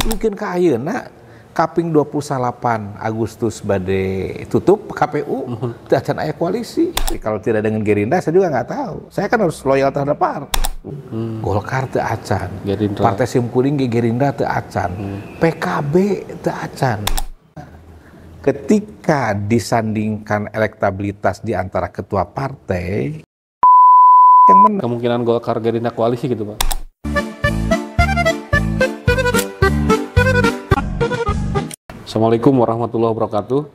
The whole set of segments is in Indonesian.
Mungkin ke ayeuna kaping 28 Agustus bade tutup KPU, tidak aya koalisi. Kalau tidak dengan Gerindra saya juga nggak tahu. Saya kan harus loyal terhadap partai. Golkar teu acan, Gerindra. Partai Simkuring Gerindra teu acan, PKB teu acan. Ketika disandingkan elektabilitas di antara ketua partai, yang menang Kemungkinan Golkar Gerindra koalisi gitu, Pak. Assalamualaikum warahmatullahi wabarakatuh.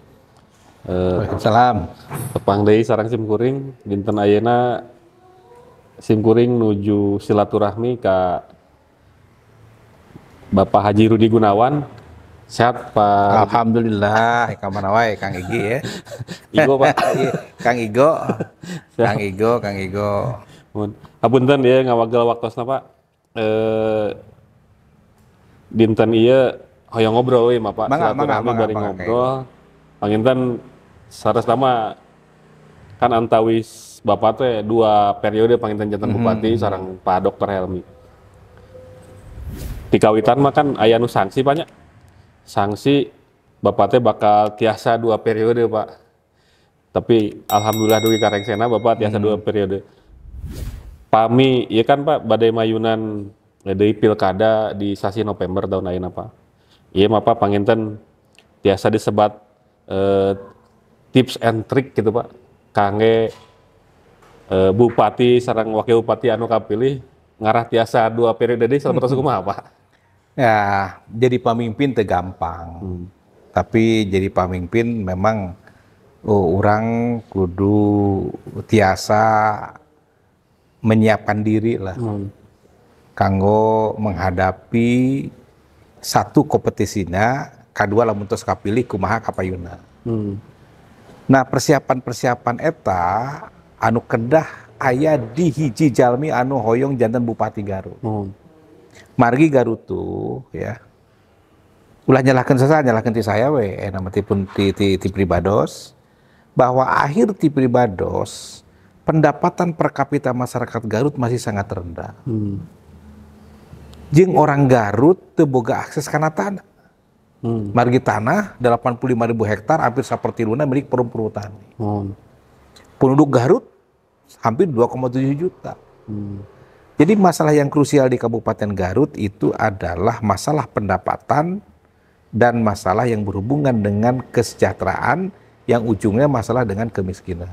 Waalaikumsalam. Tepang deui sareng Simkuring dinten ayeuna Simkuring nuju silaturahmi ka Bapak Haji Rudi Gunawan. Sehat Pak? Alhamdulillah, kamana wae Kang Igi ya. Igo Pak. Kang Igo. Kang Igo. Hapunten ya ngawagel waktosna Pak. Dinten ieu hoyong ngobrol we Pak. Silaturahmi bari ngobrol. Panginten saresna mah kan antawis Bapak teh 2 periode panginten janten bupati sareng Pak Dr. Helmi. Di kawitan mah kan aya nu sanksi banyak. Sanksi Bapak teh bakal tiasa 2 periode Pak. Tapi alhamdulillah dugi karengsena Bapak tiasa 2 periode. Pami, iya kan Pak badai mayunan deui pilkada di sasi November tahun ayeuna Pak. Iya mah Pak panginten tiasa disebat tips and trick gitu Pak. Kangge bupati sareng wakil bupati anu kapilih ngarah tiasa 2 periode deui salebetna kumaha Pak? Ya, jadi pemimpin teu gampang. Tapi jadi pemimpin memang orang kudu tiasa menyiapkan diri lah. Kanggo menghadapi satu kompetisinya, kadua lamun tos kapilih kumaha kapayuna. Nah, persiapan-persiapan eta anu kedah aya di hiji jalmi anu hoyong janten Bupati Garut. Margi Garut tuh ya. Ulah nyalahkeun ti saya we, nama tipun ti pribados bahwa akhir ti pribados pendapatan per kapita masyarakat Garut masih sangat rendah. Jeung orang Garut teu boga akses kana tanah. Margi tanah 85.000 hektar hampir sapertiluna milik perhutani. Penduduk Garut hampir 2,7 juta. Jadi masalah yang krusial di Kabupaten Garut itu adalah masalah pendapatan dan masalah yang berhubungan dengan kesejahteraan yang ujungnya masalah dengan kemiskinan.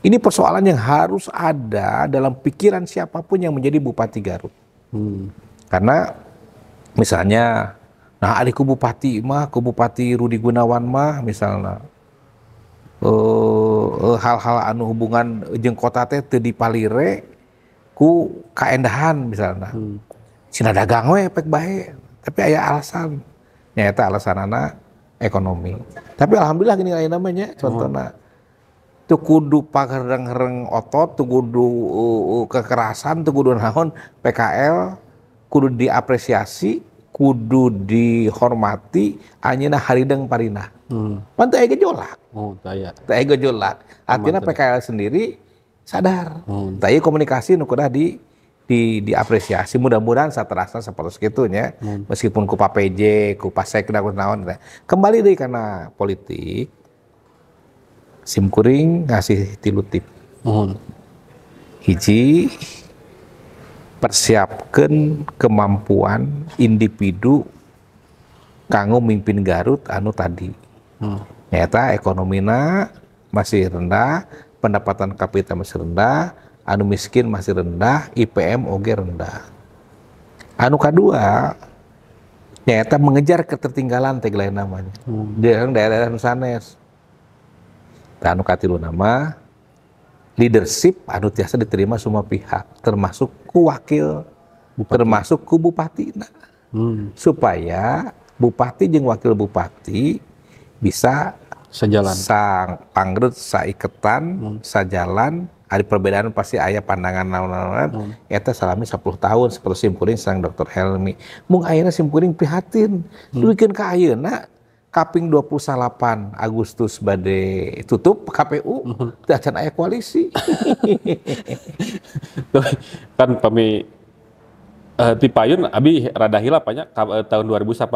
Ini persoalan yang harus ada dalam pikiran siapapun yang menjadi Bupati Garut. Karena misalnya, nah ali ku Bupati mah, ku Bupati Rudi Gunawan mah misalnya, hal-hal anu hubungan jeung kota teh teu dipalire ku kaendahan misalnya. Cina dagang we pek bae, tapi aya alasan. Nyaeta alasanana ekonomi. Tapi alhamdulillah gini aya namanya contohna. Teu kudu pagereng-hereng otot, teu kudu kekerasan, teu kudu naon, PKL kudu diapresiasi, kudu dihormati, anjeunna harideng parinah. Pan teu aya gejolak. Teu aya gejolak. Artinya PKL sendiri sadar. Tapi komunikasi nu kudu diapresiasi. Mudah-mudahan saterasna sapertos kitu nya. Meskipun ku Pak PJ, ku Pak Sekda ku naon. Kembali deui kana politik. Simkuring ngasih 3 tip. Hiji, persiapkeun kemampuan individu kanggo mimpin Garut anu tadi. Nyata ekonomina masih rendah, pendapatan kapita masih rendah, anu miskin masih rendah, IPM oge rendah. Anu kadua, nyata mengejar ketertinggalan tagline namanya. Di daerah nu sanes. Anu katilu nama leadership anu tiasa diterima semua pihak, termasuk ku wakil bupati, termasuk ku bupati. Supaya bupati jeung wakil bupati bisa sejalan, sang pangret saiketan, sajalan. Ada perbedaan pasti aya pandangan naon-naon. Eta salami 10 tahun seperti Simkuring sang Dr. Helmi. Mung ayeuna Simkuring prihatin. Duikeun ka ayeuna kaping 28 Agustus bade tutup KPU, teu acan aya koalisi. Kan pami Ti payun abi rada hilap banyak tahun 2018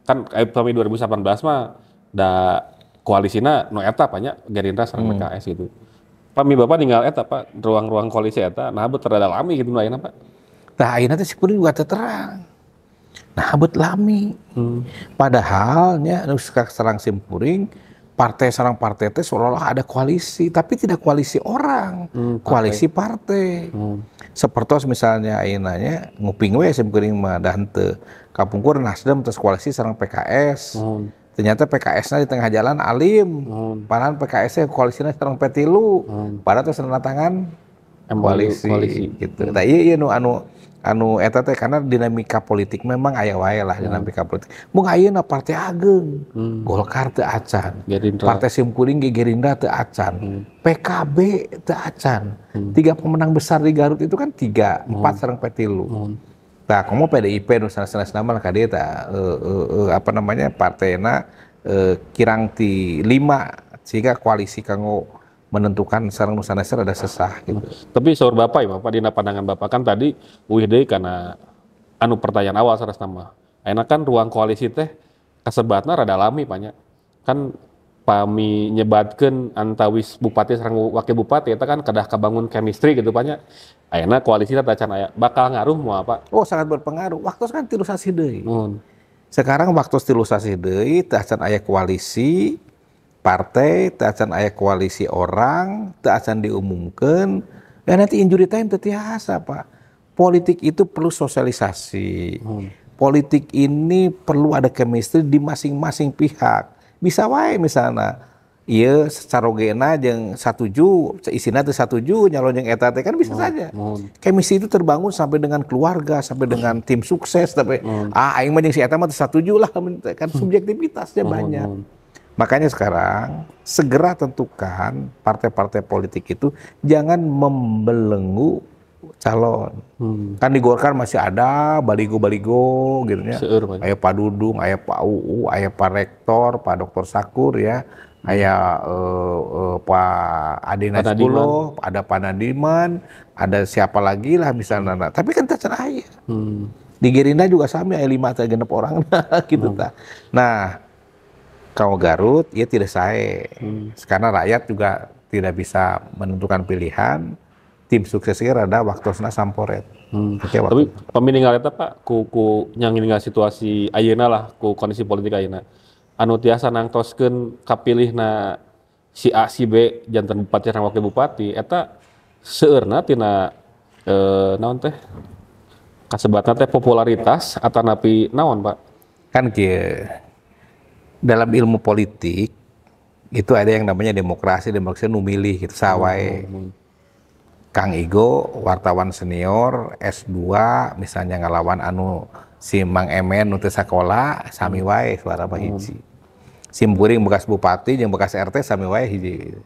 kan kami 2018 mah da koalisina nu eta banyak Gerindra sareng PKS gitu. Pami Bapak ninggal eta Pak ruang-ruang koalisi eta nah bet rada lami gitu ayeuna Pak. Nah ayeuna teh sipeureun juga teu terang. Nah bet lami. Padahal nya anu sareng simpuring partai sareng partai teh seolah-olah ada koalisi, tapi tidak koalisi orang, koalisi partai. Seperti misalnya ayeuna nya nguping we simkuring mah da henteu kapungkur Nasdem terus koalisi sareng PKS. Ternyata PKS-nya di tengah jalan alim. Padahal PKS-nya koalisinya sareng P3. Padahal terus tangan koalisi gitu. Nah iya anu eta teh karena dinamika politik memang aya wae lah dinamika politik. Mung ayeuna partai ageng, Golkar teu acan, partai simkuring ge Gerindra teu acan, PKB teu acan. 3 pemenang besar di Garut itu kan 3, 4 sareng P3. Nah, komo PDIP nu sanes-sanes nama ka dieu tah apa namanya partena kirang ti 5 sehingga koalisi kanggo menentukan sareng nu sanes ada sesah gitu. Tapi saur Bapak ya Bapak dina pandangan Bapak kan tadi uih deui kana anu pertanyaan awal sanes nama. Ayeuna kan ruang koalisi teh kasebatna rada lami banyak. Kan pami nyebatkeun antawis bupati sareng wakil bupati eta kan kedah kabangun chemistry gitu banyak. Ayeuna koalisi teh acan aya bakal ngaruh moal apa? Oh, sangat berpengaruh. Waktu kan tilu sasi deui. Sekarang waktu tilu sasi deui teh acan aya koalisi partai, teu acan aya koalisi orang, teu acan diumumkeun, dan nanti injury time teu tiasa, Pak. Politik itu perlu sosialisasi. Politik ini perlu ada chemistry di masing-masing pihak. Bisa wae misalnya, ieu sacarogena jeung satuju, isina teu satuju nyalon jeung eta teh kan bisa saja. Chemistry itu terbangun sampai dengan keluarga, sampai dengan tim sukses, sampai aing mah jeung si eta mah teu satuju lah kan subjektivitasnya banyak. Makanya sekarang segera tentukan partai-partai politik itu jangan membelenggu calon. Kan di Golkar masih ada baligo-baligo gitu ya. Aya Pak Dudung, aya Pak UU, aya Pak Rektor, Pak Dr. Sakur ya. Aya Pak Ade Nasrullah, ada Pak Nadiman, ada siapa lagi lah misalnya. Tapi kan terserah aya. Di Gerindra juga sama aya 5 atau 6 orang gitu ta. Nah, kalau Garut, ya tidak sae. Karena rakyat juga tidak bisa menentukan pilihan. Tim suksesnya rada waktosna samporet. Tapi pemininggal eta Pak, ku nyanginggal situasi ayeuna lah, ku kondisi politik ayeuna. Anu tiasa nangtoskeun kapilihna si A si B janten bupati sareng wakil bupati, eta seueurna tina naon teh? Kasebatna teh popularitas atanapi naon Pak? Kan kieu. Dalam ilmu politik itu ada yang namanya demokrasi nu milih gitu sawae. Kang Igo wartawan senior S2 misalnya ngalawan anu si Mang Emen nu teu sakola sami wae suara hiji. Simpuring bekas bupati jeung bekas RT sami wae hiji.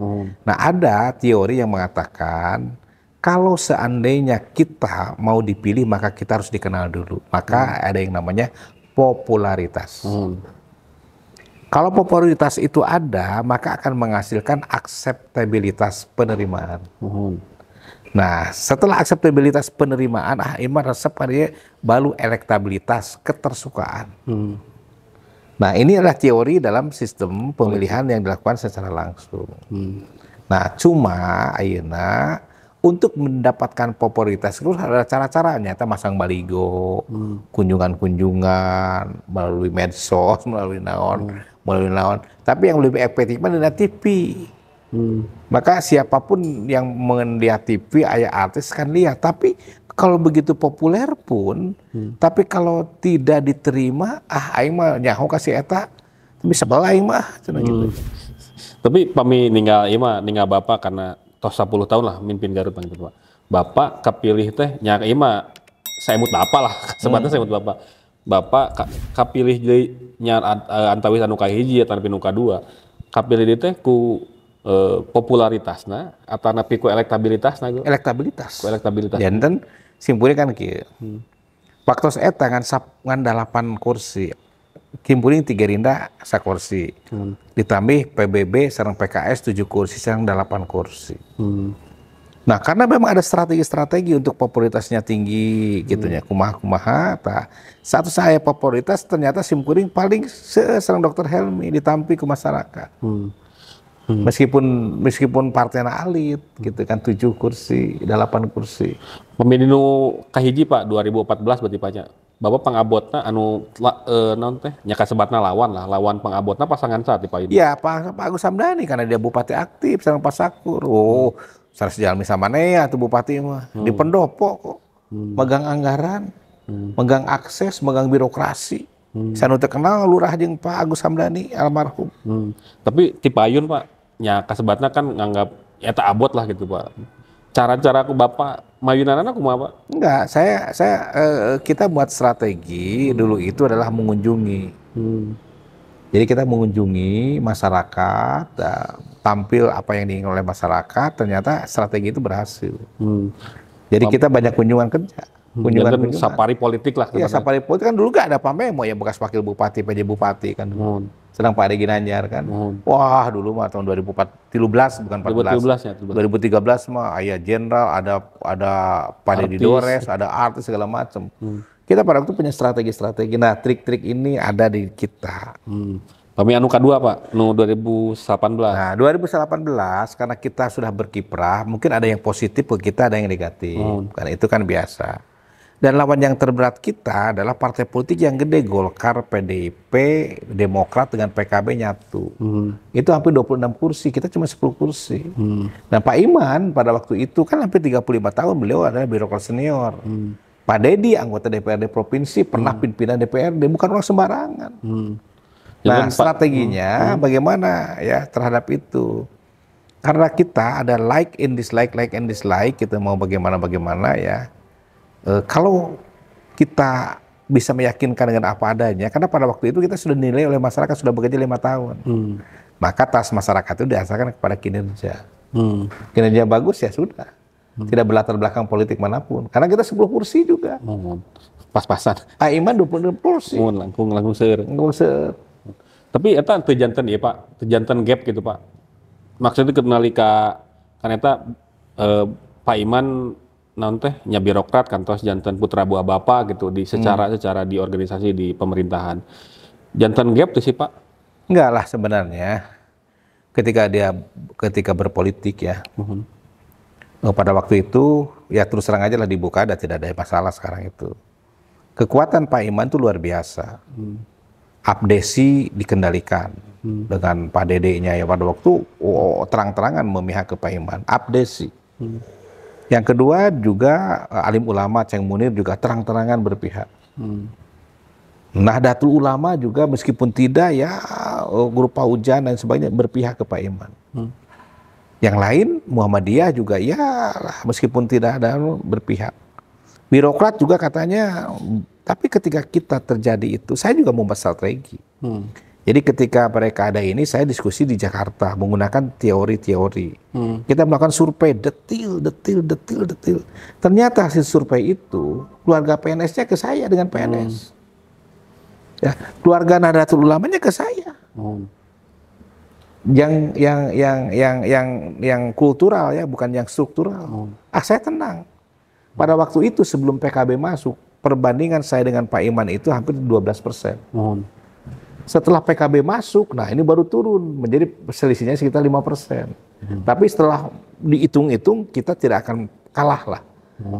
Nah, ada teori yang mengatakan kalau seandainya kita mau dipilih maka kita harus dikenal dulu. Maka ada yang namanya popularitas. Kalau popularitas itu ada, maka akan menghasilkan akseptabilitas penerimaan. Nah, setelah akseptabilitas penerimaan, imah resep dia baru elektabilitas ketersukaan. Nah, ini adalah teori dalam sistem pemilihan yang dilakukan secara langsung. Nah, cuma ayeuna untuk mendapatkan popularitas itu ada cara-caranya, kita masang baligo, kunjungan-kunjungan, melalui medsos, melalui naon. Tapi yang lebih efektif adalah TV. Maka siapapun yang melihat TV, aya artis kan lihat. Tapi kalau begitu populer pun, tapi kalau tidak diterima, aing mah nyaho kasih eta, tapi sebelah aing mah, gitu. Tapi pami ninggal Bapak karena tos 10 tahun lah mimpin Garut Bang Pak. Bapak kapilih teh nya ieu mah saemut Bapak lah, sebenarnya saemut Bapak. Bapak kapilih jadi nya antawis anu kahiji atawa nu kadua. Kapilih dieu teh ku popularitasna atau ku elektabilitasna? Elektabilitas. Ku elektabilitas. Janten simpulnya kan kieu. Waktu eta ngan 8 kursi. Kimpuling 3 Gerindra sakursi. Ditambah PBB sareng PKS 7 kursi sareng 8 kursi. Nah, karena memang ada strategi-strategi untuk popularitasnya tinggi gitu ya, kumaha-kumaha. Satu saya popularitas ternyata simkuring paling serang Dr. Helmi ditampi ke masyarakat. Meskipun partainya alit gitu kan 7 kursi, 8 kursi. Pemilih nu kahiji Pak 2014 berarti Pak nya. Bapak pangabotna anu naon teh nya kasebatna lawan pangabotna pasangan saat di Pak ini. Iya, Pak Agus Hamdani karena dia bupati aktif sareng Pak Sakur. Oh, sanes jalmi samanea tuh bupati mah. Di pendopo kok. Megang anggaran, megang akses, megang birokrasi. Sanu teu kenal lurah jeung Pak Agus Hamdani almarhum. Tapi ti payun Pak, nya kasebatna kan nganggap eta abot lah gitu Pak. Cara-cara ku Bapak mayunanana kumaha Pak? Enggak, kita buat strategi dulu itu adalah mengunjungi. Jadi kita mengunjungi masyarakat, tampil apa yang diinginkan oleh masyarakat, ternyata strategi itu berhasil. Jadi kita banyak kunjungan kerja. Kunjungan safari politik lah. Iya, safari politik kan dulu gak ada pamemo ya, bekas wakil bupati, PJ Bupati kan. Sedang Pak Ade Ginanjar kan. Wah dulu mah tahun 2013 bukan 14. 2013 mah ayah jenderal, ada Pak Deddy Dores, ada artis segala macam. Kita pada waktu punya strategi-strategi. Nah, trik-trik ini ada di kita. Kami anu kedua Pak, nu 2018. Nah, 2018 karena kita sudah berkiprah, mungkin ada yang positif ke kita, ada yang negatif. Karena itu kan biasa. Dan lawan yang terberat kita adalah partai politik yang gede, Golkar, PDIP, Demokrat dengan PKB nyatu. Itu hampir 26 kursi, kita cuma 10 kursi. Nah, Pak Iman pada waktu itu kan hampir 35 tahun, beliau adalah birokrat senior. Pak Deddy, anggota DPRD Provinsi, pernah pimpinan DPRD, bukan orang sembarangan. Nah, strateginya bagaimana ya terhadap itu? Karena kita ada like and dislike, kita mau bagaimana ya. Kalau kita bisa meyakinkan dengan apa adanya, karena pada waktu itu kita sudah dinilai oleh masyarakat sudah bekerja 5 tahun. Maka tas masyarakat itu didasarkan kepada kinerja. Kinerja bagus ya sudah. Tidak berlatar belakang politik manapun. Karena kita 10 kursi juga. Pas-pasan. Pak Iman 26 kursi. Langkung seur. Tapi eta teu janten ieu Pak, teu janten gap gitu Pak. Maksudnya kenali ka kan eta Pak Iman naon teh nya birokrat kantos janten putra buah bapak gitu di secara di organisasi di pemerintahan. Janten gap tuh sih Pak? Enggak lah sebenarnya. Ketika berpolitik ya. Pada waktu itu ya terus terang aja lah dibuka dan tidak ada masalah sekarang itu. Kekuatan Pak Iman itu luar biasa. Abdesi dikendalikan dengan Pak Dede-nya ya pada waktu terang-terangan memihak ke Pak Iman. Abdesi. Yang kedua juga alim ulama Ceng Munir juga terang-terangan berpihak. Nahdlatul Ulama juga meskipun tidak ya grup Pak Ujan dan sebagainya berpihak ke Pak Iman. Yang lain Muhammadiyah juga ya meskipun tidak ada berpihak. Birokrat juga katanya, tapi ketika kita terjadi itu, saya juga membuat strategi. Jadi ketika mereka ada ini, saya diskusi di Jakarta menggunakan teori-teori. Kita melakukan survei detil. Ternyata hasil survei itu keluarga PNS-nya ke saya dengan PNS. Ya, keluarga Nahdlatul Ulamanya ke saya. Yang kultural ya, bukan yang struktural. Saya tenang. Pada waktu itu sebelum PKB masuk, perbandingan saya dengan Pak Iman itu hampir 12%. Setelah PKB masuk, nah ini baru turun menjadi selisihnya sekitar 5%. Tapi setelah dihitung-hitung kita tidak akan kalah lah.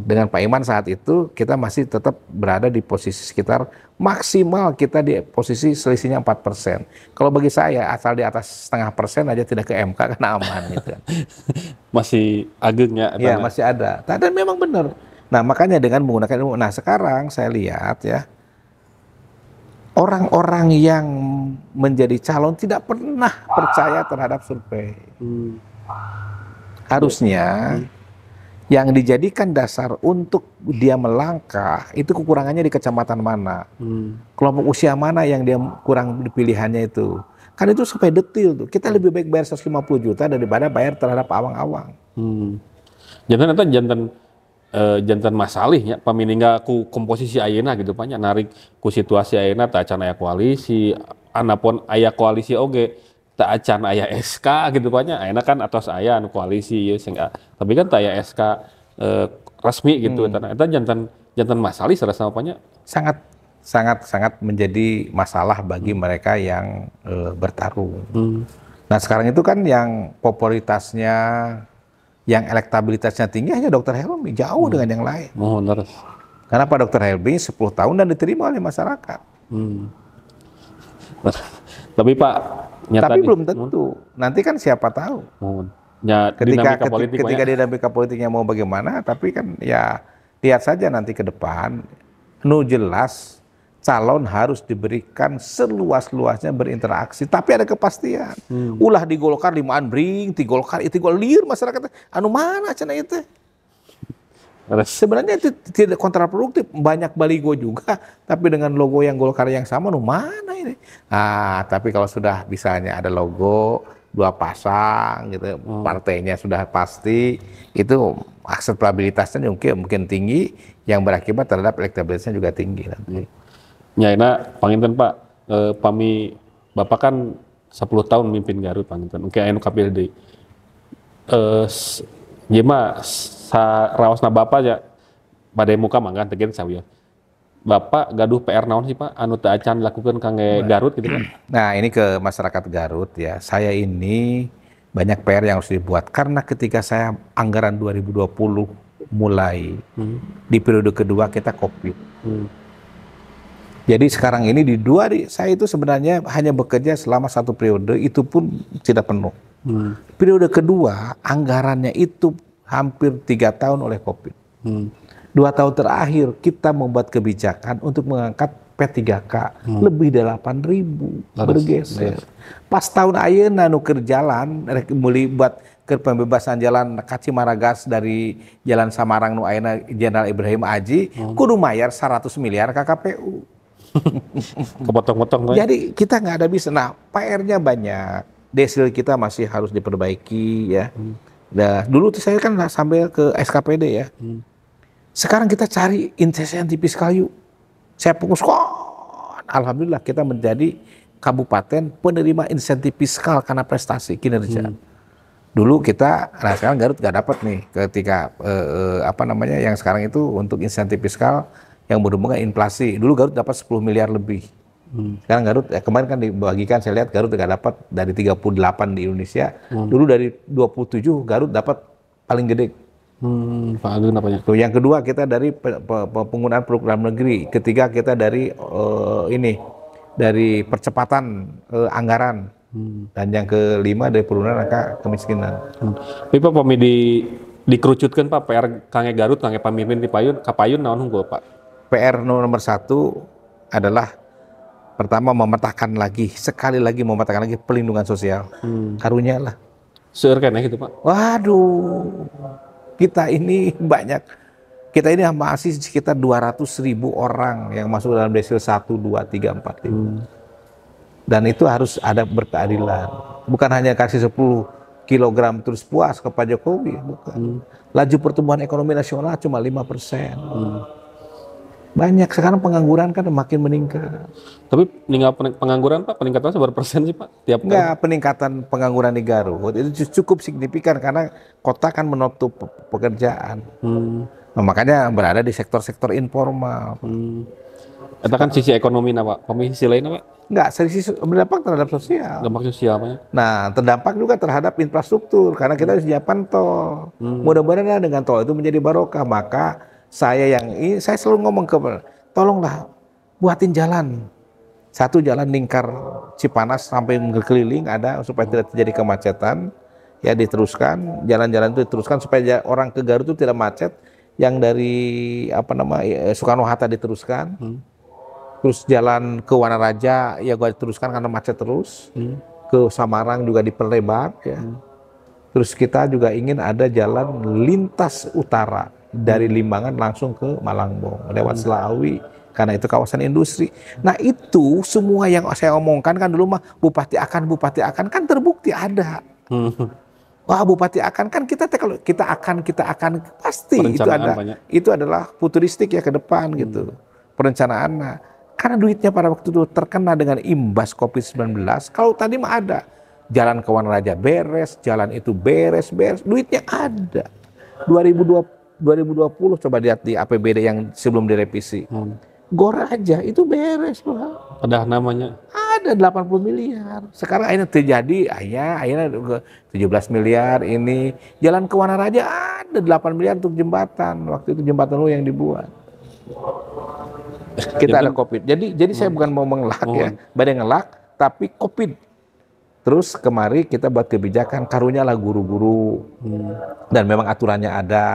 Dengan Pak Iman saat itu kita masih tetap berada di posisi sekitar maksimal kita di posisi selisihnya 4%. Kalau bagi saya asal di atas 0,5% aja tidak ke MK kan aman gitu. Masih agengnya. Iya masih ada. Dan memang benar. Nah makanya dengan menggunakan ilmu. Nah sekarang saya lihat ya orang-orang yang menjadi calon tidak pernah percaya terhadap survei. Harusnya yang dijadikan dasar untuk dia melangkah itu kekurangannya di kecamatan mana, kelompok usia mana yang dia kurang pilihannya itu. Kan itu sampai detil tuh. Kita lebih baik bayar 150 juta daripada bayar terhadap awang-awang. Jantan masalahnya paminingga ku komposisi ayeuna gitu banyak narik ku situasi ayeuna tak can aya koalisi, anapun aya koalisi oge tak acan aya SK gitu banyak, enak kan atas aya anu koalisi ya tapi kan tak aya SK resmi gitu eta jantan masalah serasa apanya Sangat sangat menjadi masalah bagi mereka yang bertarung. Nah sekarang itu kan yang popularitasnya, yang elektabilitasnya tinggi hanya Dr. Helmi, jauh dengan yang lain. mohon terus. Karena Pak Dr. Helmi 10 tahun dan diterima oleh masyarakat. Tapi Pak nyata Tapi nih, belum tentu. Nanti kan siapa tahu. mohon. Ya, Ketika dinamika politik ketika banyak. dinamika politiknya mau bagaimana, tapi kan ya lihat saja nanti ke depan. Nu jelas calon harus diberikan seluas-luasnya berinteraksi, tapi ada kepastian. Ulah di Golkar 5an bring, di Golkar itu liur masyarakat. Anu mana cenah itu? Sebenarnya itu tidak kontraproduktif, banyak baligo juga, tapi dengan logo yang Golkar yang sama, nu mana ini? Ah, tapi kalau sudah misalnya ada logo, 2 pasang gitu, partainya sudah pasti, itu akseptabilitasnya mungkin tinggi, yang berakibat terhadap elektabilitasnya juga tinggi nanti. Ya, enak, panginten Pak, pami Bapak kan 10 tahun mimpin Garut panginten, oke anu kapil deui. Jema raosna Bapak ya pada muka mangga tegen sawiya. Bapak gaduh PR naon sih Pak anu teu acan dilakukeun kangge Garut gitu kan. Nah ini ke masyarakat Garut ya, saya ini banyak PR yang harus dibuat karena ketika saya anggaran 2020 mulai di periode kedua kita COVID. Jadi sekarang ini saya itu sebenarnya hanya bekerja selama 1 periode, itu pun tidak penuh. Periode kedua anggarannya itu hampir 3 tahun oleh COVID. 2 tahun terakhir kita membuat kebijakan untuk mengangkat P3K lebih dari 8.000 bergeser. Pas tahun ayeuna nu keur jalan rek meuli buat ke pembebasan jalan ka Cimaragas dari Jalan Samarang nu ayeuna Jenderal Ibrahim Aji kudu mayar 100 miliar ke KPU. Kepotong-potong. Jadi kita nggak ada bisa. Nah PR-nya banyak, desil kita masih harus diperbaiki ya. Nah dulu tuh saya kan sambil ke SKPD ya. Sekarang kita cari insentif fiskal yuk. Saya fokus alhamdulillah kita menjadi kabupaten penerima insentif fiskal karena prestasi kinerja. Dulu kita, nah sekarang Garut nggak dapat nih ketika yang sekarang itu untuk insentif fiskal yang berhubungan inflasi. Dulu Garut dapat 10 miliar lebih. Sekarang Garut, kemarin kan dibagikan, saya lihat Garut nggak dapat dari 38 di Indonesia. Dulu dari 27 Garut dapat paling gede. Pak Agung apanya? Tuh, yang kedua kita dari penggunaan program negeri. Ketiga kita dari dari percepatan anggaran. Dan yang kelima dari penurunan angka kemiskinan. Tapi Pak pami dikerucutkan Pak PR kangge Garut kangge pamimpin di Payun, kapayun naon unggul Pak? PR nomor 1 adalah pertama sekali lagi memetakan lagi pelindungan sosial. Karunya lah. Seueur keneh gitu Pak. Waduh, kita ini banyak. Kita ini masih sekitar 200.000 orang yang masuk dalam desil 1, 2, 3, 4, 5. Dan itu harus ada berkeadilan. Bukan hanya kasih 10 kilogram terus puas ke Pak Jokowi, bukan. Laju pertumbuhan ekonomi nasional cuma 5%. Banyak sekarang pengangguran kan makin meningkat. Tapi meninggal pengangguran Pak, peningkatannya seberapa persen sih Pak? Tiap Enggak, peningkatan pengangguran di Garut itu cukup signifikan karena kota kan menutup pekerjaan. Nah, makanya berada di sektor-sektor informal. Itu kan sisi ekonomi Pak, sisi lainnya Pak? Enggak, sisi berdampak terhadap sosial. Dampak sosial Pak. Nah, terdampak juga terhadap infrastruktur karena kita harus menyiapkan tol. Mudah-mudahan dengan tol itu menjadi barokah. Maka saya selalu ngomong tolonglah buatin jalan. Satu jalan lingkar Cipanas sampai berkeliling ada supaya tidak terjadi kemacetan. Ya diteruskan, jalan-jalan itu diteruskan supaya orang ke Garut itu tidak macet. Yang dari Soekarno-Hatta diteruskan. Terus jalan ke Wanaraja ya gua diteruskan karena macet terus. Ke Samarang juga diperlebar ya. Terus kita juga ingin ada jalan lintas utara dari Limbangan langsung ke Malangbong lewat Selawi karena itu kawasan industri. Nah itu semua yang saya omongkan kan dulu mah bupati akan kan terbukti ada. Wah bupati akan kan kita akan pasti itu ada. Banyak. Itu adalah futuristik ya ke depan gitu perencanaan. Karena duitnya pada waktu itu terkena dengan imbas COVID-19. Kalau tadi mah ada Jalan ke Wanaraja beres, jalan itu beres, duitnya ada. 2020 coba lihat di APBD yang sebelum direvisi. Gor aja itu beres, Pak. Ada namanya. Ada 80 miliar. Sekarang akhirnya terjadi, akhirnya 17 miliar ini. Jalan ke Wanaraja ada 8 miliar untuk jembatan. Waktu itu jembatan lu yang dibuat. Kita ada COVID. Jadi saya bukan mau mengelak ya, badai ngelak, tapi COVID. Terus kemari kita buat kebijakan, karunya lah guru-guru. Dan memang aturannya ada.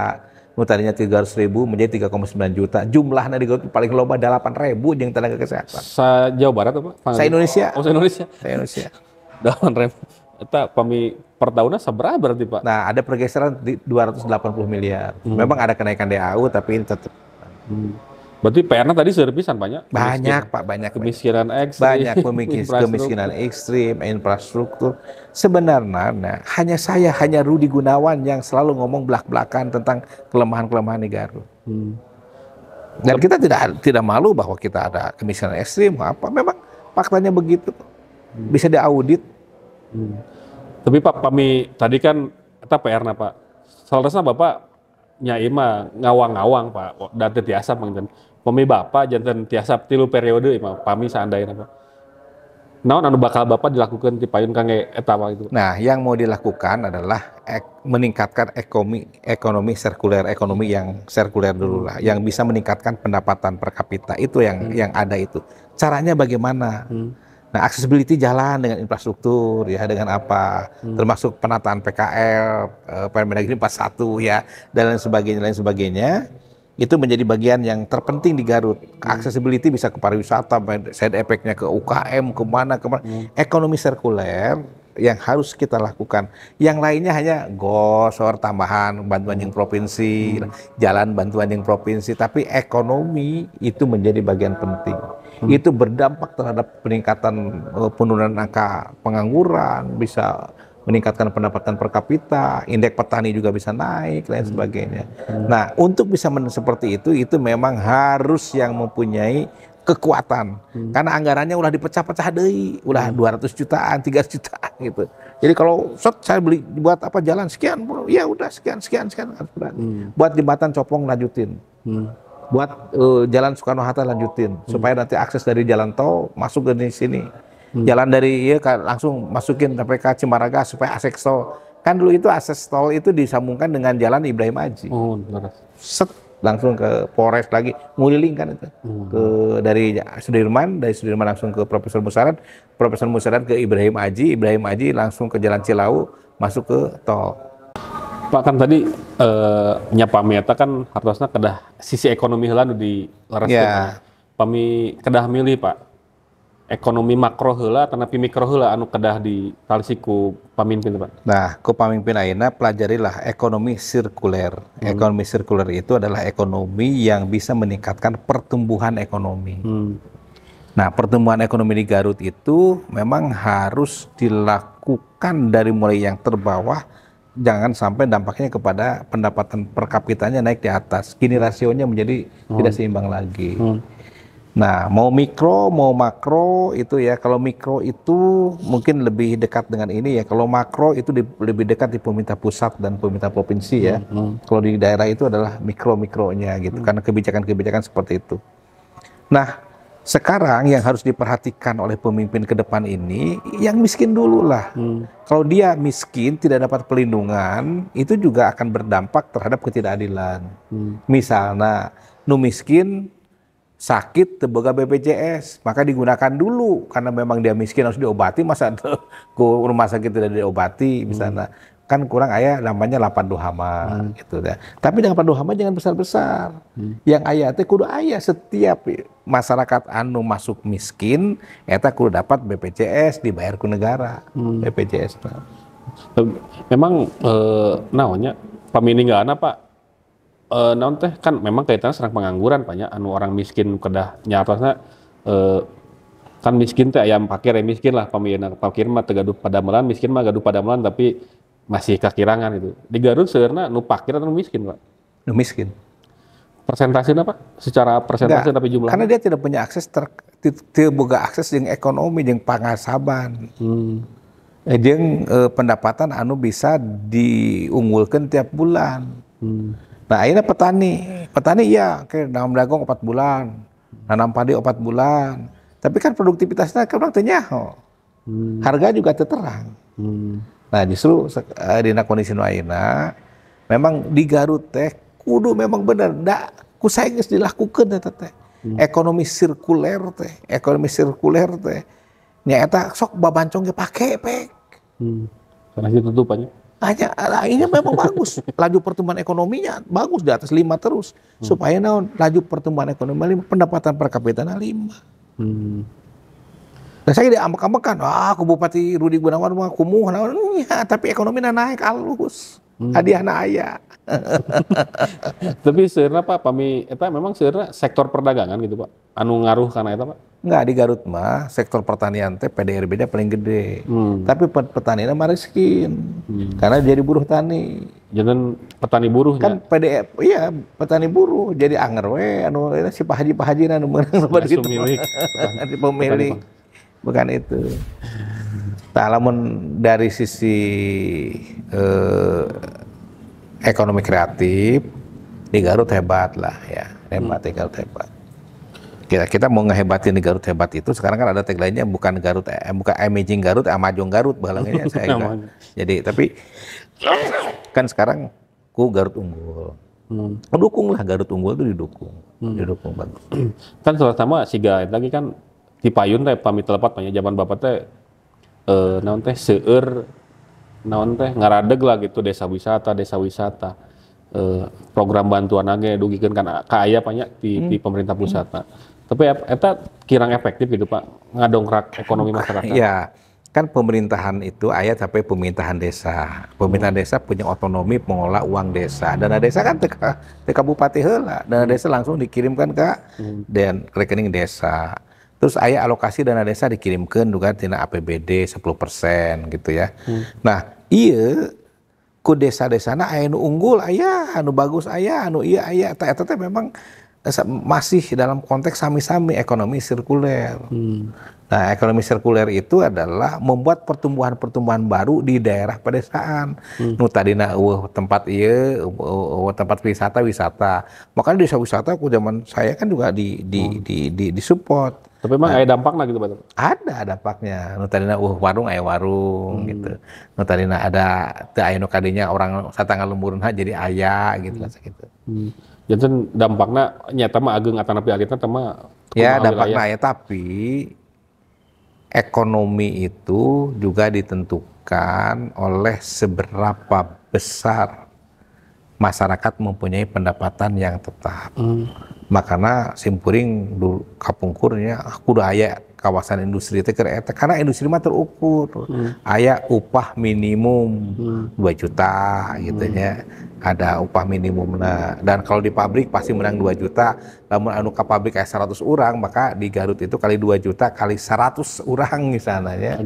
Tadinya 300.000 menjadi 3,9 juta. Jumlahnya di Garut paling loba 8.000 yang tenaga kesehatan. Sa Jawa Barat apa? Indonesia. Oh, Indonesia. Indonesia. 8.000. Eta pami per tahunnya seberapa berarti, Pak? Nah, ada pergeseran di 280 miliar. Memang ada kenaikan DAU tapi ini tetap. Berarti PR-nya tadi serpisan banyak? Banyak, Pak, banyak. Kemiskinan ekstrim. Banyak kemiskinan ekstrim, infrastruktur. Sebenarnya hanya Rudi Gunawan yang selalu ngomong belak-belakan tentang kelemahan-kelemahan di Garut. Dan kita tidak malu bahwa kita ada kemiskinan ekstrim, apa. Memang faktanya begitu. Bisa diaudit. Tapi Pak, kami tadi kan kita PR-nya Pak. Seharusnya Bapak nyai mah ngawang-ngawang Pak. Dan tiasa mangten. Pemi Bapak jantan tiasa 3 periode mah pami seandainya Pak. Naon anu bakal Bapak dilakukan di payun kangge eta itu? Nah, yang mau dilakukan adalah meningkatkan ekonomi sirkuler, ekonomi yang sirkuler dulu lah, yang bisa meningkatkan pendapatan per kapita. Itu yang ada itu. Caranya bagaimana? Nah, accessibility jalan dengan infrastruktur ya, dengan apa? Termasuk penataan PKL, Permendagri 41 ya, dan lain sebagainya. Itu menjadi bagian yang terpenting di Garut. Accessibility bisa ke pariwisata, side effect-nya ke UKM, kemana. Ekonomi sirkuler yang harus kita lakukan. Yang lainnya hanya gosor tambahan, bantuan yang provinsi, jalan bantuan yang provinsi. Tapi ekonomi itu menjadi bagian penting. Itu berdampak terhadap peningkatan penurunan angka pengangguran, bisa meningkatkan pendapatan per kapita, indeks petani juga bisa naik, lain sebagainya. Nah, untuk bisa seperti itu memang harus yang mempunyai kekuatan. Karena anggarannya udah dipecah-pecah deui, udah 200 jutaan, 300 jutaan gitu. Jadi kalau saya beli buat apa jalan sekian, ya udah sekian. Buat jembatan Copong lanjutin. Buat jalan Soekarno-Hatta lanjutin supaya nanti akses dari jalan tol masuk ke sini. Jalan dari langsung masukin sampai ke Cimaraga supaya akses tol. Kan dulu itu akses tol itu disambungkan dengan jalan Ibrahim Haji. Oh, benar. Set langsung ke Polres lagi, nguliling kan itu. Dari Sudirman langsung ke Profesor Musaran ke Ibrahim Haji langsung ke Jalan Cilau masuk ke tol. Pak kan tadi nyapami eta kan hartosna kedah sisi ekonomi heula nu di lareskeun. Ya. Pami kedah milih Pak. Ekonomi makro heula tanapi mikro heula anu kedah di talisiku pamimpin Pak. Nah, ku pamimpin ayeuna pelajarilah ekonomi sirkuler. Ekonomi sirkuler itu adalah ekonomi yang bisa meningkatkan pertumbuhan ekonomi. Nah, pertumbuhan ekonomi di Garut itu memang harus dilakukan dari mulai yang terbawah, jangan sampai dampaknya kepada pendapatan per kapitanya naik di atas. Kini rasionya menjadi tidak seimbang lagi. Nah, mau mikro, mau makro itu ya. Kalau mikro itu mungkin lebih dekat dengan ini ya. Kalau makro itu lebih dekat di pemerintah pusat dan pemerintah provinsi ya. Kalau di daerah itu adalah mikro-mikronya gitu. Karena kebijakan-kebijakan seperti itu. Nah, sekarang yang harus diperhatikan oleh pemimpin ke depan ini, yang miskin dulu lah. Kalau dia miskin, tidak dapat perlindungan, itu juga akan berdampak terhadap ketidakadilan. Misalnya, nu miskin, sakit teboga BPJS, maka digunakan dulu karena memang dia miskin harus diobati, masa ke rumah sakit tidak diobati misalnya. Kan kurang aya namanya lapan duhama gitu ya. Tapi dengan lapan duhama jangan besar-besar. Yang aya teh kudu aya setiap masyarakat anu masuk miskin eta kudu dapat BPJS dibayar ku negara. BPJS. Memang naonnya pamininggalna Pak. Naon teh kan memang kaitannya serang pengangguran banyak anu orang miskin kedah nyatosna kan miskin teh ayam pakir ya miskin lah pamieuna pakir mah teu gaduh padamelan miskin mah gaduh padamelan tapi masih kakirangan itu. Di Garut sebenarnya nu pakir atau nu miskin Pak? Nu miskin. Persentasenya Pak? Secara persentase tapi jumlahnya? Karena dia tidak punya akses boga akses jeung ekonomi jeung pangasaban. Jeung pendapatan anu bisa diunggulkan tiap bulan. Nah, akhirnya petani iya, kayak nanam jagung 4 bulan, nanam padi 4 bulan. Tapi kan produktivitasnya kurang teu nyaho. Harga juga teu terang. Nah, justru dina kondisi nu ayeuna memang di Garut teh kudu memang bener da kusaing geus dilakukeun eta teh. Ekonomi sirkuler teh nyaeta sok babancong ge pake pek. Karena itu tutupannya. Ini memang bagus. Laju pertumbuhan ekonominya bagus di atas 5 terus. Supaya naon? Laju pertumbuhan ekonomi 5, pendapatan per kapita 5. Nah, saya diambek-ambekan, ku Bupati Rudi Gunawan mah kumuh naon ya, tapi ekonominya naik alus. Hadiahna aya. Tapi sebenarnya Pak, eta memang sebenarnya sektor perdagangan gitu Pak, anu ngaruh karena eta Pak? Enggak, di Garut mah sektor pertanian teh PDRB-nya paling gede. Tapi petaninya mah miskin. Karena jadi buruh tani. Jangan petani buruh Kan iya petani buruh jadi anger we anu si Pak Haji anu meunang loba duit. Di pemilik. Bukan itu. Nah, lamun dari sisi ekonomi kreatif di Garut hebat lah ya. Hebat di Garut hebat. Kita mau ngehebatin di Garut hebat itu sekarang kan ada tagline-nya bukan Amazing Garut, Amajong Garut balangnya saya enggak. Jadi tapi kan sekarang Garut unggul. Dukung lah Garut unggul itu didukung bagus. Kan sama siga lagi kan di payun teh pamit telepat banyak zaman Bapak teh naon teh seueur naon teh ngaradeg lah gitu desa wisata. Program bantuan age dugikeun kan ka aya banyak di pemerintah pusat. Tapi eta kirang efektif gitu Pak, ngadongkrak ekonomi masyarakat. Iya, kan pemerintahan itu aya sampai pemerintahan desa. Pemerintahan desa punya otonomi mengolah uang desa. Dana desa kan teka bupati heula. Dana desa langsung dikirimkan ke dan rekening desa. Terus aya alokasi dana desa dikirimkan juga tina APBD 10% gitu ya. Nah, ieu ku desa-desana aya nu unggul aya, anu bagus aya, anu ieu aya. Eta teh memang masih dalam konteks sami-sami ekonomi sirkuler. Nah, ekonomi sirkuler itu adalah membuat pertumbuhan-pertumbuhan baru di daerah pedesaan. Nu tadina tempat tempat wisata. Makanya desa wisata ku zaman saya kan juga disupport. Tapi memang ada dampaknya gitu Pak? Ada dampaknya. Nu tadina warung aya warung gitu. Nu tadina ada teu aya nu kadinya orang satanggal lemurna jadi aya gitu lah gitu. Jadi dampaknya nyata mah ageng atanapi agitna teh mah ya dampaknya ya, tapi ekonomi itu juga ditentukan oleh seberapa besar masyarakat mempunyai pendapatan yang tetap. Makanya simpuring dulu kapungkurnya kudu aya kawasan industri teh karena industri mah terukur. Aya upah minimum 2 juta gitu nya. Ada upah minimumna dan kalau di pabrik pasti menang 2 juta. Lamun anu ka pabrik aya 100 urang maka di Garut itu kali 2 juta kali 100 urang misalnya ya.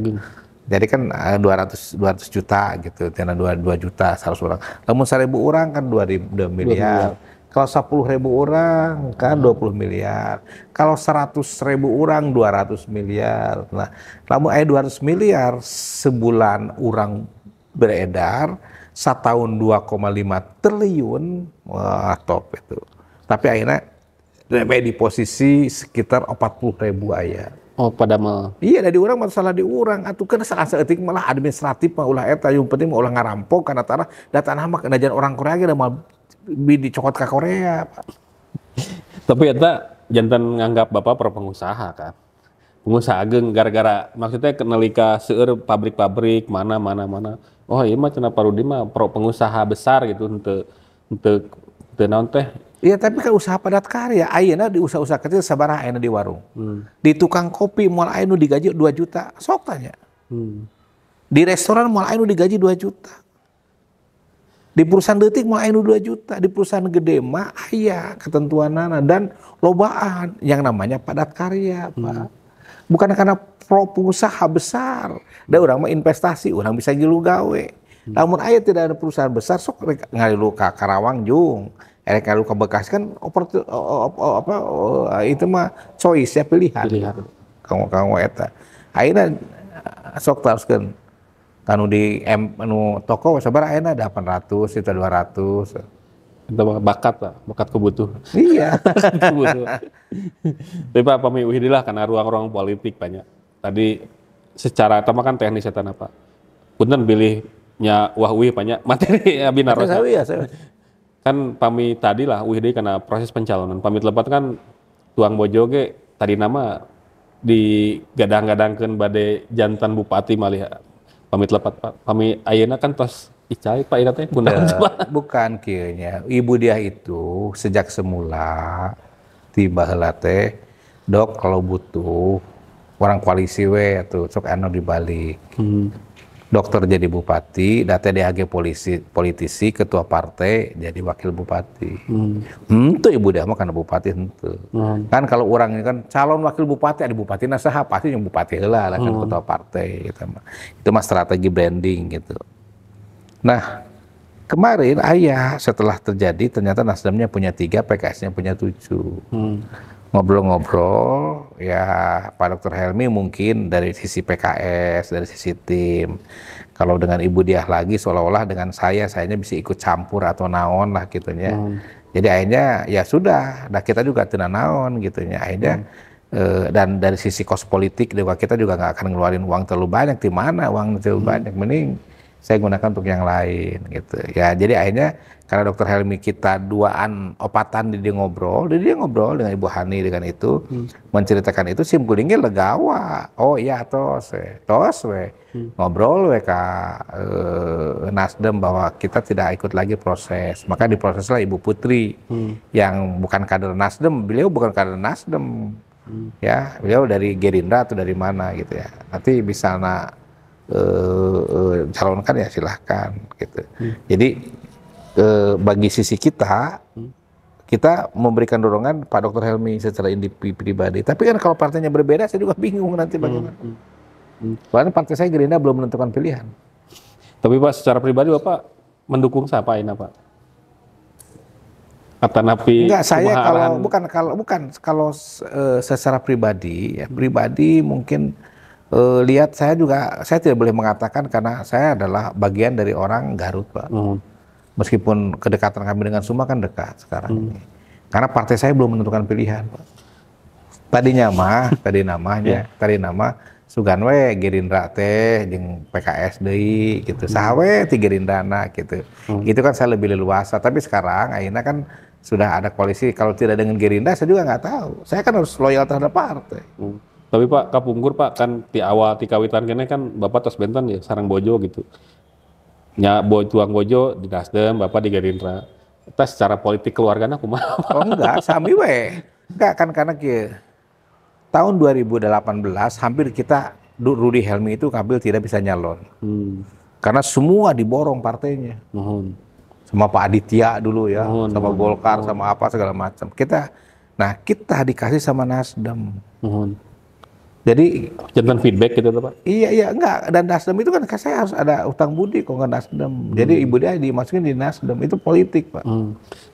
Jadi kan 200 juta gitu, tina 2 juta 100 orang. Lamun 1000 orang kan 2 miliar. Kalau 10.000 orang kan 20 miliar. Kalau 100.000 orang 200 miliar. Nah, lamun aya 200 miliar sebulan orang beredar, setahun 2,5 triliun, wah top itu. Tapi akhirnya di posisi sekitar 40.000 aya. Oh, pada mah. Iya, dari orang masalah di orang. Atuh kan salah seetik malah administratif mah ulah eta yang penting mah ulah ngarampok karena tanah data nama kenajan orang Korea ge mah dicokot ke Korea, Pak. Tapi eta jantan nganggap Bapak pengusaha kan. Pengusaha ageng gara-gara maksudnya kenalika seueur pabrik-pabrik mana. Oh, iya mah cenah Parudi mah pengusaha besar gitu untuk naon teh. Iya, tapi kan usaha padat karya. Ayeuna di usaha-usaha kecil sabaraha ayeuna di warung. Di tukang kopi moal aya nu digaji 2 juta. Sok tanya. Di restoran moal aya nu digaji 2 juta. Di perusahaan leutik moal aya nu 2 juta. Di perusahaan gede mah aya ketentuanana dan lobaan yang namanya padat karya, Pak. Bukan karena pengusaha besar. Da urang mah investasi, urang bisa gilu gawe. Namun aya tidak ada perusahaan besar sok ngalilu ka Karawang jeung kalau ke Bekasi kan itu mah choice ya pilihan. Kamu eta. Akhirnya sok teruskan Kanu di anu toko sabar ayeuna 800 juta 200. Itu mah bakat lah, bakat kebutuh. Iya. Kebutuh. Tapi Pak pami uhidi lah karena ruang-ruang politik banyak. Tadi secara utama kan teknis eta Pak. Punten pilihnya wah uih banyak materi abi naros. Saya saya. Kan pami tadi lah uhidi karena proses pencalonan. Pamit lepat kan tuang bojo ge tadi nama digadang-gadangkeun bade jantan bupati malih. Pamit lepat Pak. Pami ayeuna kan tos icai Pak ira teh kunaon Pak? Bukan kieunya. Ibu dia itu sejak semula tiba heula teh dok kalau butuh orang koalisi we atuh sok anu dibalik. Dokter jadi bupati, data DAG politisi, ketua partai jadi wakil bupati. Itu ibu dia mah karena bupati itu. Kan kalau orang ini kan calon wakil bupati ada bupati nasaha pasti yang bupati heula lah kan ketua partai gitu mah. Itu mah strategi branding gitu. Nah, kemarin ayah setelah terjadi ternyata Nasdemnya punya 3, PKS-nya punya 7. Ngobrol-ngobrol, ya Pak Dr. Helmi mungkin dari sisi PKS, dari sisi tim. Kalau dengan Ibu Diah lagi seolah-olah dengan sayanya bisa ikut campur atau naon lah gitunya. Jadi akhirnya ya sudah, nah kita juga tidak naon gitunya. Akhirnya dan dari sisi kos politik juga kita juga nggak akan ngeluarin uang terlalu banyak. Di mana uang terlalu banyak, mending saya gunakan untuk yang lain gitu. Ya jadi akhirnya karena Dokter Helmi kita duaan opatan dia ngobrol dengan Ibu Hani dengan itu menceritakan itu simkulingnya legawa. Oh iya tos we ngobrol we ka Nasdem bahwa kita tidak ikut lagi proses. Maka diproseslah Ibu Putri yang bukan kader Nasdem, beliau bukan kader Nasdem. Ya, beliau dari Gerindra atau dari mana gitu ya. Nanti bisa calonkan ya silahkan gitu. Jadi bagi sisi kita memberikan dorongan Pak Dr. Helmi secara pribadi. Tapi kan kalau partainya berbeda saya juga bingung nanti bagaimana. Soalnya partai saya Gerindra belum menentukan pilihan. Tapi Pak secara pribadi Bapak mendukung siapa ini Pak? Atau napi? Enggak, saya kalau secara pribadi ya pribadi mungkin lihat saya tidak boleh mengatakan karena saya adalah bagian dari orang Garut Pak. Meskipun kedekatan kami dengan Suma kan dekat sekarang ini. Karena partai saya belum menentukan pilihan Pak. Tadi nama Sugan we Gerindra teh jeung PKS deui gitu. Saha we ti Gerindana gitu. Itu kan saya lebih leluasa, tapi sekarang akhirnya kan sudah ada koalisi. Kalau tidak dengan Gerindra saya juga nggak tahu. Saya kan harus loyal terhadap partai. Tapi Pak kapungkur Pak kan di awal ti kawitan kene kan Bapak tos benten ya sareng bojo gitu. Nya tuang bojo di Nasdem, Bapak di Gerindra. Kita secara politik keluarganya kumaha? Oh enggak, sami we. Enggak kan karena tahun 2018 hampir kita Rudy Helmi itu hampir tidak bisa nyalon. Karena semua diborong partainya. Sama Pak Aditya dulu ya, sama Golkar, sama apa segala macam. Kita dikasih sama Nasdem. Jadi jangan feedback gitu Pak? Iya enggak, dan Nasdem itu kan saya harus ada utang budi kok nggak Nasdem. Jadi Ibu dia dimasukin di Nasdem, itu politik Pak.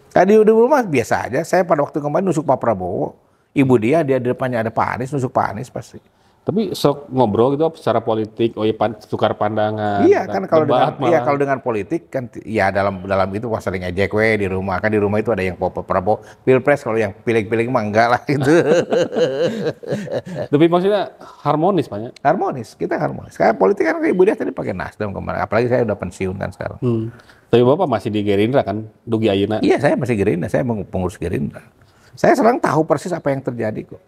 Tadi di rumah biasa aja, saya pada waktu kemarin nusuk Pak Prabowo, Ibu dia di depannya ada Pak Anies, nusuk Pak Anies pasti. Tapi sok ngobrol gitu secara politik, tukar pandangan. Iya kan kalau dengan politik kan ya dalam itu sering ejek we di rumah kan di rumah itu ada yang Prabowo Pilpres, kalau yang pilih-pilih mah enggak lah gitu. Tapi maksudnya harmonis Pak ya? Harmonis, kita harmonis. Kayak politik kan Ibu dia tadi pakai Nasdem kemarin, apalagi saya udah pensiun kan sekarang. Tapi Bapak masih di Gerindra kan, dugi ayeuna? Iya saya masih Gerindra, saya pengurus Gerindra. Saya sekarang tahu persis apa yang terjadi kok.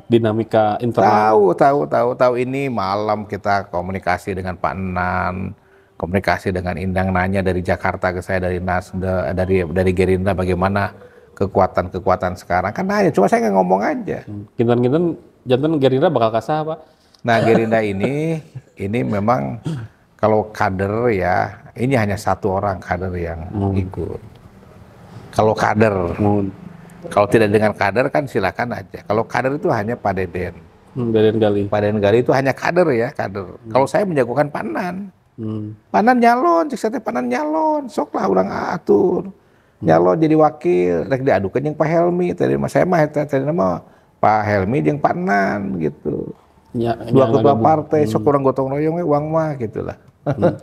Dinamika internal. Tahu ini malam kita komunikasi dengan Pak Enan, komunikasi dengan Indang nanya dari Jakarta ke saya dari Nasdem, dari Gerindra bagaimana kekuatan sekarang kan nanya, cuma saya nggak ngomong aja. Kinten jantan Gerindra bakal kasah Pak? Nah Gerindra ini memang kalau kader ya ini hanya satu orang kader yang ikut. Kalau kader. Kalau tidak dengan kader kan silakan aja. Kalau kader itu hanya Pak Deden. Pak Deden Gali itu hanya kader ya, kader. Kalau saya menjagokan Panan. Panan nyalon, cek saya Panan nyalon, sok lah orang atur. Nyalon jadi wakil, rek diadukan yang Pak Helmi. Tadi saya mah nama Pak Helmi yang Panan gitu. Dua ketua partai, sok orang gotong royong uang mah gitulah.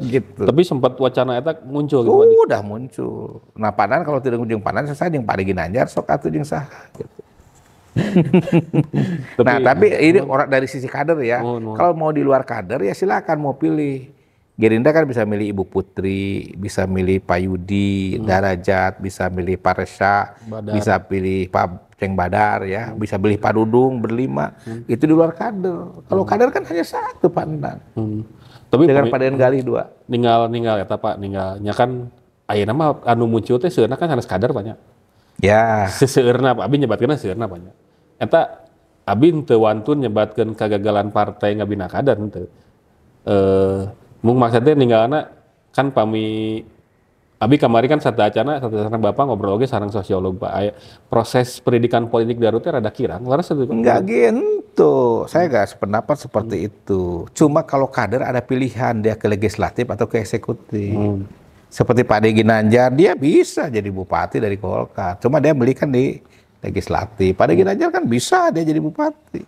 gitu. Tapi sempat wacana eta muncul gitu Pak. Udah muncul. Nah, padahal kalau tidak ujung panan saya jeung Pak Ginanjar sok atuh jeung saha gitu. Nah, tapi ini orang dari sisi kader ya. Kalau mau di luar kader ya silakan mau pilih. Gerindra kan bisa milih Ibu Putri, bisa milih Pak Yudi, Darajat, bisa milih Pak Resa, bisa pilih Pak Ceng Badar ya, bisa pilih Pak Dudung berlima. Itu di luar kader. Kalau kader kan hanya satu Pak Endang. Tapi dengan Paden Galih 2. Ninggal eta Pak, ninggalnya kan ayeuna mah anu muncul teh seueurna kan sanes kader banyak. Ya. Seseueurna Abi nyebatkeun seueurna banyak. Eta Abi teu wantun nyebatkeun kagagalan partai ngabina kader teu. Mung maksudnya ninggalna kan pami Abi kamari kan sareng Bapak ngobrol oge sareng sosiolog Pak. Proses pendidikan politik Garut teh rada kirang. Laras itu enggak gitu. Saya enggak sependapat seperti itu. Cuma kalau kader ada pilihan dia ke legislatif atau ke eksekutif. Seperti Pak Ginanjar dia bisa jadi bupati dari Golkar. Cuma dia belikan di legislatif. Pak Ginanjar kan bisa dia jadi bupati.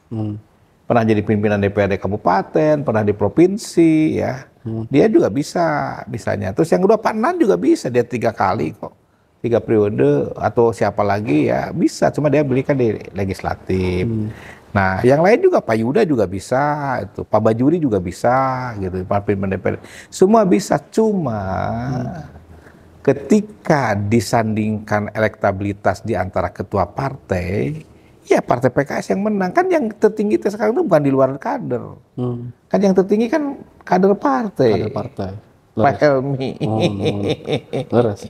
Pernah jadi pimpinan DPRD kabupaten, pernah di provinsi ya. Dia juga bisanya. Terus yang kedua Pak Nan juga bisa, dia 3 kali kok. 3 periode atau siapa lagi ya bisa, cuma dia belikan di legislatif. Nah, yang lain juga Pak Yuda juga bisa, itu Pak Bajuri juga bisa gitu, Pak pimpinan DPRD. Semua bisa, cuma ketika disandingkan elektabilitas di antara ketua partai, ya partai PKS yang menang. Kan yang tertinggi sekarang itu bukan di luar kader. Kan yang tertinggi kan kader partai. Kader partai. Pak Helmi. Leres.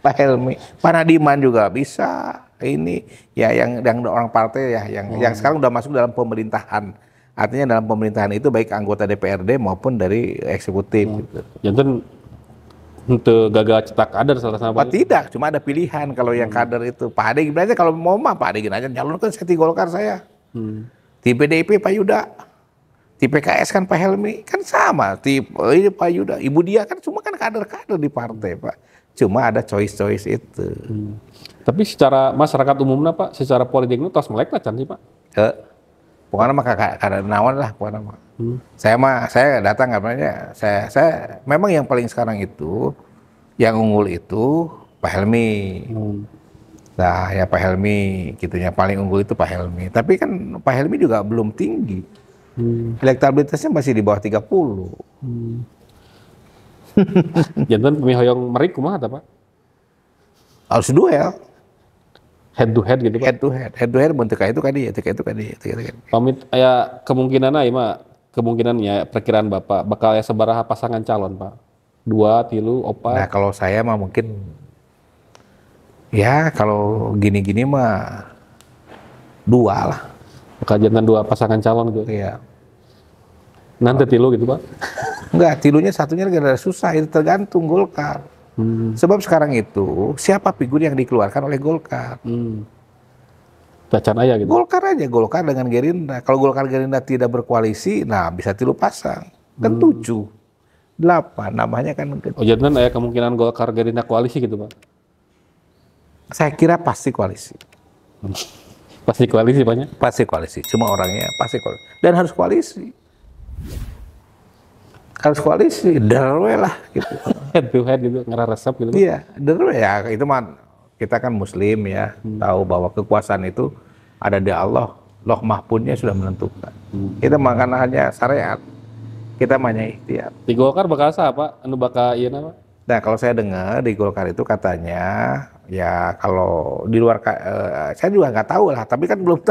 Pak Helmi. Pak Nadiman juga bisa. Ini ya yang orang partai ya yang sekarang udah masuk dalam pemerintahan. Artinya dalam pemerintahan itu baik anggota DPRD maupun dari eksekutif gitu. Janten untuk gagal cetak kader salah satu. Tidak, cuma ada pilihan kalau yang kader itu. Pak Ade Ginanjar kalau mau mah Pak Ade Ginanjar nyalonkan saya di Golkar saya. Di PDIP Pak Yuda. Di PKS kan Pak Helmi, kan sama. Di ini Pak Yuda, Ibu Dia kan semua kan kader-kader di partai Pak. Cuma ada choice-choice itu. Tapi secara masyarakat umumnya Pak, secara politik itu tos melek lah sih Pak. Pokoknya mah kader naon lah pokoknya mah. Saya datang namanya saya memang yang paling sekarang itu yang unggul itu Pak Helmi. Nah, ya Pak Helmi gitu yang paling unggul itu Pak Helmi. Tapi kan Pak Helmi juga belum tinggi. Elektabilitasnya masih di bawah 30. Jantan pemihoyong merik kumaha ta Pak? Harus duel. Head to head gitu Pak. Head to head bentuk itu kan dia, Pamit aya kemungkinan ieu mah kemungkinannya perkiraan Bapak bakal ya sabaraha pasangan calon Pak? 2, 3, 4. Nah, kalau saya mah mungkin ya kalau gini-gini mah 2 lah. Bakal jantan 2 pasangan calon gitu. Iya. Nanti 3 gitu Pak? Enggak, tilunya satunya agak susah, itu tergantung Golkar. Sebab sekarang itu siapa figur yang dikeluarkan oleh Golkar? Bacan aja gitu. Golkar aja, Golkar dengan Gerindra. Kalau Golkar Gerindra tidak berkoalisi, nah bisa 3 pasang. Kan 7, 8 namanya kan. Oh jantan ada kemungkinan Golkar Gerindra koalisi gitu Pak? Saya kira pasti koalisi. Pasti koalisi banyak? Pasti koalisi, cuma orangnya pasti koalisi. Dan harus koalisi. Harus koalisi, derwe lah gitu. Head to head gitu, ngeresep gitu. Iya, derwe ya, itu mah kita kan muslim ya, tahu bahwa kekuasaan itu ada di Allah. Loh mahpunnya sudah menentukan. Kita makan hanya syariat. Kita hanya ikhtiar. Di Golkar bakal apa? Anu bakal ieu apa? Nah, kalau saya dengar di Golkar itu katanya ya kalau di luar saya juga nggak tahu lah, tapi kan belum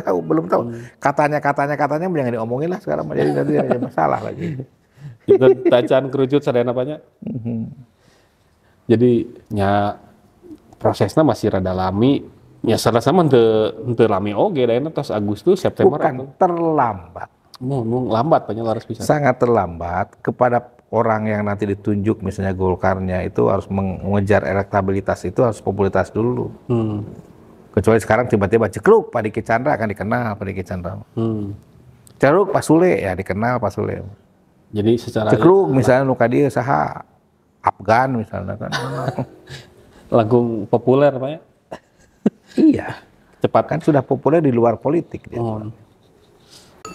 tahu. Katanya jangan diomongin lah sekarang jadi nanti ada masalah lagi. Itu tacan kerucut sadayana apanya. Jadi nya prosesnya masih rada lami. Ya salah sama henteu lami oge daena tos Agustus September. Bukan terlambat. Mung lambat banyak laras bisa. Sangat terlambat kepada orang yang nanti ditunjuk misalnya Golkarnya itu harus mengejar elektabilitas itu harus popularitas dulu. Kecuali sekarang tiba-tiba cekluk Pak Diki Chandra akan dikenal Pak Diki Chandra. Cekluk Pak Sule ya dikenal Pak Sule. Jadi secara cekluk misalnya nuka dia saha Afgan misalnya kan. Langsung populer Pak ya? Iya. Cepat kan sudah populer di luar politik dia.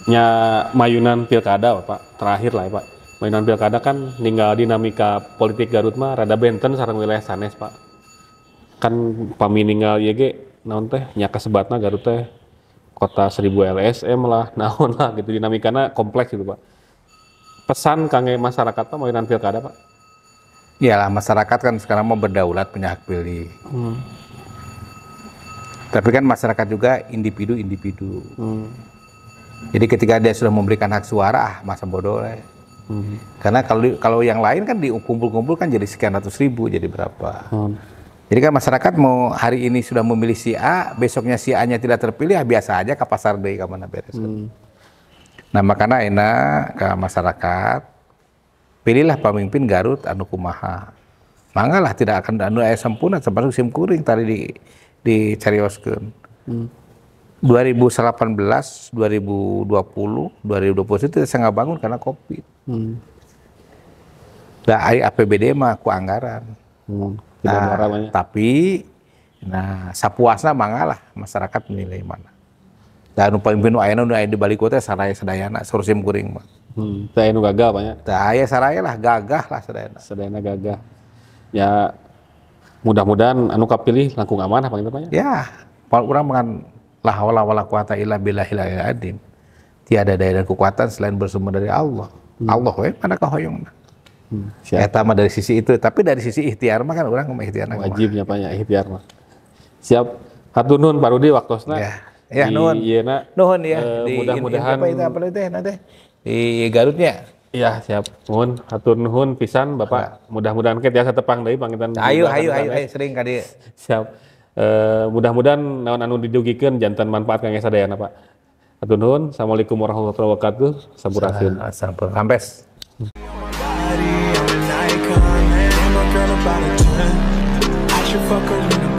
Nya mayunan pilkada Pak terakhir lah ya Pak. mainan pilkada kan ninggal dinamika politik Garut mah rada benten sareng wilayah sanes Pak. Kan pami ninggal ieu ge naon teh nya kasebatna Garut teh kota 1000 LSM lah, naon lah gitu dinamikana kompleks gitu Pak. Pesan kangge masyarakat Pak mainan pilkada Pak. Iyalah masyarakat kan sekarang mau berdaulat punya hak pilih. Tapi kan masyarakat juga individu-individu. Jadi ketika dia sudah memberikan hak suara, masa bodoh lah. Karena kalau yang lain kan dikumpul-kumpul kan jadi sekian ratus ribu, jadi berapa. Jadi kan masyarakat mau hari ini sudah memilih si A, besoknya si A-nya tidak terpilih, ya biasa aja ke pasar deui ka mana beres. Nah makanya enak ke masyarakat, pilihlah pemimpin Garut anu kumaha. Manggalah tidak akan anu aya sempurna termasuk simkuring tadi dicarioskeun. 2018, 2020, 2021 itu saya nggak bangun karena COVID. Nah, APBD mah ku anggaran. Nah, tapi, sapuasna manggalah masyarakat menilai mana. Dan pemimpin ayana nu aya di balik kota saraya sadayana saur simkuring mah. Teh anu gagah banyak. Teh aya saraya lah gagah lah sadayana. Sadayana gagah. Ya mudah-mudahan anu kapilih langkung amanah paling banyak. Ya, urang mangan la haula wala quwata illa billahil azim. Tiada daya dan kekuatan selain bersumber dari Allah. Allah we mana kahoyongna. Eta mah dari sisi itu, tapi dari sisi ikhtiar mah kan urang mah ikhtiarna wajibnya banyak ikhtiar mah. Siap. Hatur nuhun Pak Rudi waktosna. Ya nuhun. Nuhun ya. Mudah-mudahan apa teh nanti di Garutnya. Iya, siap. Nuhun, hatur nuhun pisan Bapak. Mudah-mudahan ke tiasa tepang deui panggitan. Ayo sering ka dieu. Siap. Mudah-mudahan naon anu didugikeun jantan manfaat kangge sadayana Pak. Hatur nuhun. Assalamualaikum warahmatullahi wabarakatuh. Sampurasun. Sampes. Girl about a 10. I should fuck her in the